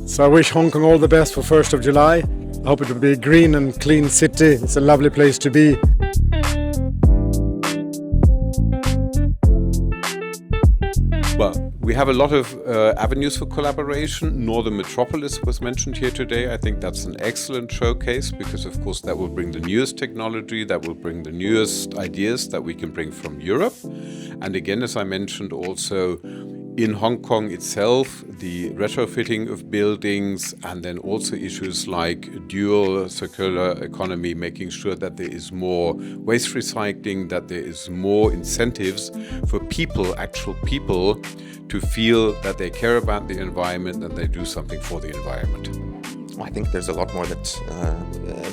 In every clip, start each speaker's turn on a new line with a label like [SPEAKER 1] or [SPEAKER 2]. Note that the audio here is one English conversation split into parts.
[SPEAKER 1] So I wish Hong Kong all the best for 1st of July. I hope it will be a green and clean city. It's a lovely place to be.
[SPEAKER 2] Well, we have a lot of avenues for collaboration. Northern Metropolis was mentioned here today. I think that's an excellent showcase because, of course, that will bring the newest technology, that will bring the newest ideas that we can bring from Europe. And again, as I mentioned also, in Hong Kong itself, the retrofitting of buildings and then also issues like dual circular economy, making sure that there is more waste recycling, that there is more incentives for people, actual people, to feel that they care about the environment and they do something for the environment.
[SPEAKER 3] I think there's a lot more that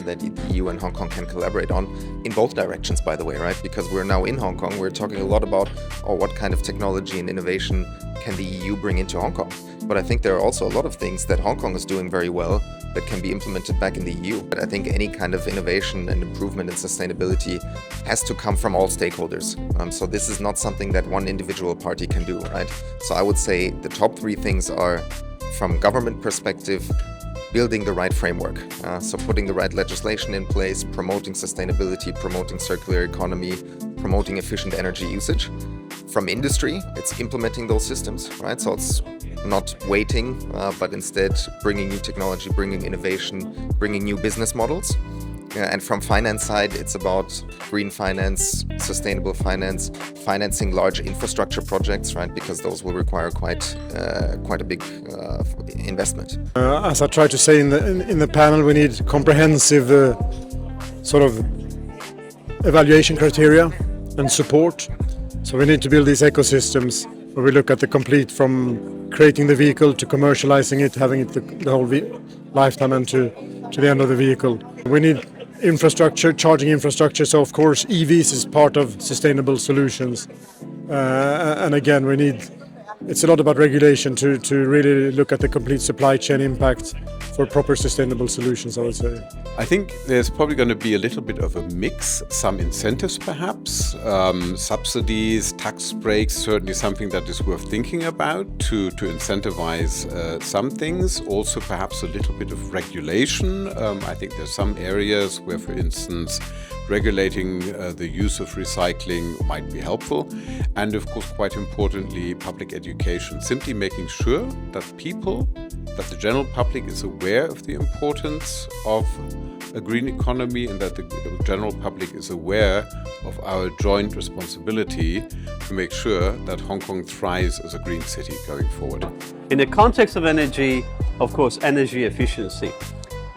[SPEAKER 3] the EU and Hong Kong can collaborate on in both directions, by the way, right? Because we're now in Hong Kong, we're talking a lot about what kind of technology and innovation can the EU bring into Hong Kong. But I think there are also a lot of things that Hong Kong is doing very well that can be implemented back in the EU. But I think any kind of innovation and improvement in sustainability has to come from all stakeholders. So this is not something that one individual party can do, right? So I would say the top three things are, from government perspective, building the right framework. So putting the right legislation in place, promoting sustainability, promoting circular economy, promoting efficient energy usage. From industry, it's implementing those systems, right? So it's not waiting, but instead bringing new technology, bringing innovation, bringing new business models. And from finance side, it's about green finance, sustainable finance, financing large infrastructure projects, right? Because those will require quite a big investment.
[SPEAKER 1] As I tried to say in the panel, we need comprehensive sort of evaluation criteria and support. So we need to build these ecosystems where we look at the complete, from creating the vehicle to commercializing it, having it the whole lifetime and to the end of the vehicle. We need infrastructure, charging infrastructure, so of course EVs is part of sustainable solutions. And again, it's a lot about regulation to really look at the complete supply chain impact for proper sustainable solutions, I would say.
[SPEAKER 2] I think there's probably going to be a little bit of a mix, some incentives perhaps, subsidies, tax breaks, certainly something that is worth thinking about to incentivize some things. Also perhaps a little bit of regulation. I think there's some areas where, for instance, regulating the use of recycling might be helpful. And of course, quite importantly, public education, simply making sure that the general public is aware of the importance of a green economy and that the general public is aware of our joint responsibility to make sure that Hong Kong thrives as a green city going forward.
[SPEAKER 4] In the context of energy, of course, energy efficiency.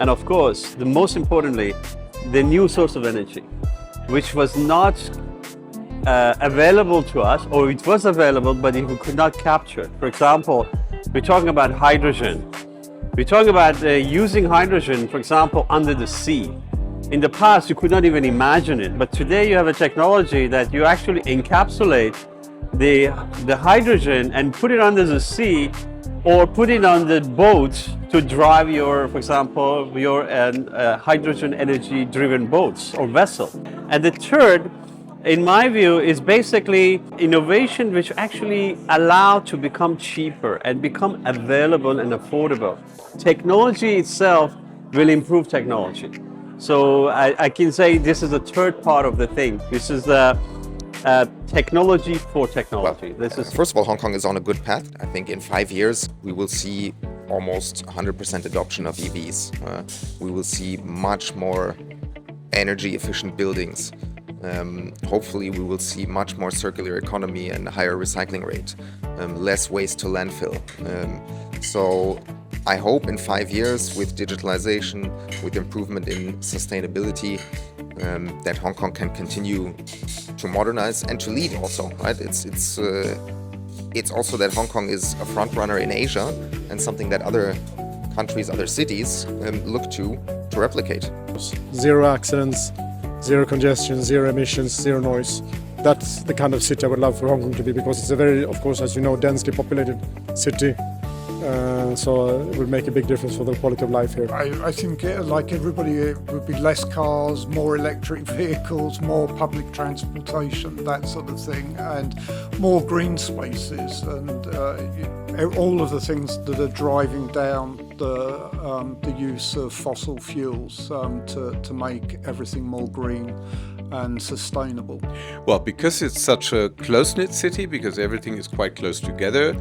[SPEAKER 4] And of course, the most importantly, the new source of energy, which was not available to us, or it was available, but we could not capture. For example, we're talking about hydrogen. We're talking about using hydrogen, for example, under the sea. In the past, you could not even imagine it, but today you have a technology that you actually encapsulate the hydrogen and put it under the sea, or put it on the boat to drive your, for example, your hydrogen energy driven boats or vessel. And the third, in my view, is basically innovation which actually allow to become cheaper and become available and affordable. Technology itself will improve technology. So I can say this is the third part of the thing. This is the technology for technology.
[SPEAKER 3] Well, first of all, Hong Kong is on a good path. I think in 5 years, we will see almost 100% adoption of EVs. We will see much more energy efficient buildings. Hopefully we will see much more circular economy and higher recycling rate, less waste to landfill. So I hope in 5 years, with digitalization, with improvement in sustainability, that Hong Kong can continue to modernize and to lead also, right? It's also that Hong Kong is a front runner in Asia and something that other countries, other cities look to replicate.
[SPEAKER 1] Zero accidents, zero congestion, zero emissions, zero noise. That's the kind of city I would love for Hong Kong to be, because it's a very, of course, as you know, densely populated city. So it would make a big difference for the quality of life here.
[SPEAKER 5] I think, like everybody, it would be less cars, more electric vehicles, more public transportation, that sort of thing, and more green spaces. And all of the things that are driving down the use of fossil fuels to make everything more green and sustainable.
[SPEAKER 2] Well, because it's such a close-knit city, because everything is quite close together,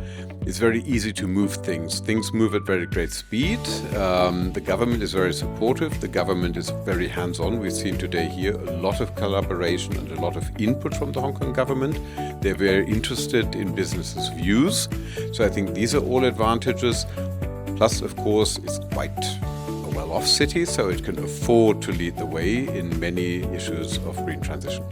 [SPEAKER 2] it's very easy to move things. Things move at very great speed. The government is very supportive. The government is very hands-on. We've seen today here a lot of collaboration and a lot of input from the Hong Kong government. They're very interested in businesses' views. So I think these are all advantages. Plus, of course, it's quite a well-off city, so it can afford to lead the way in many issues of green transition.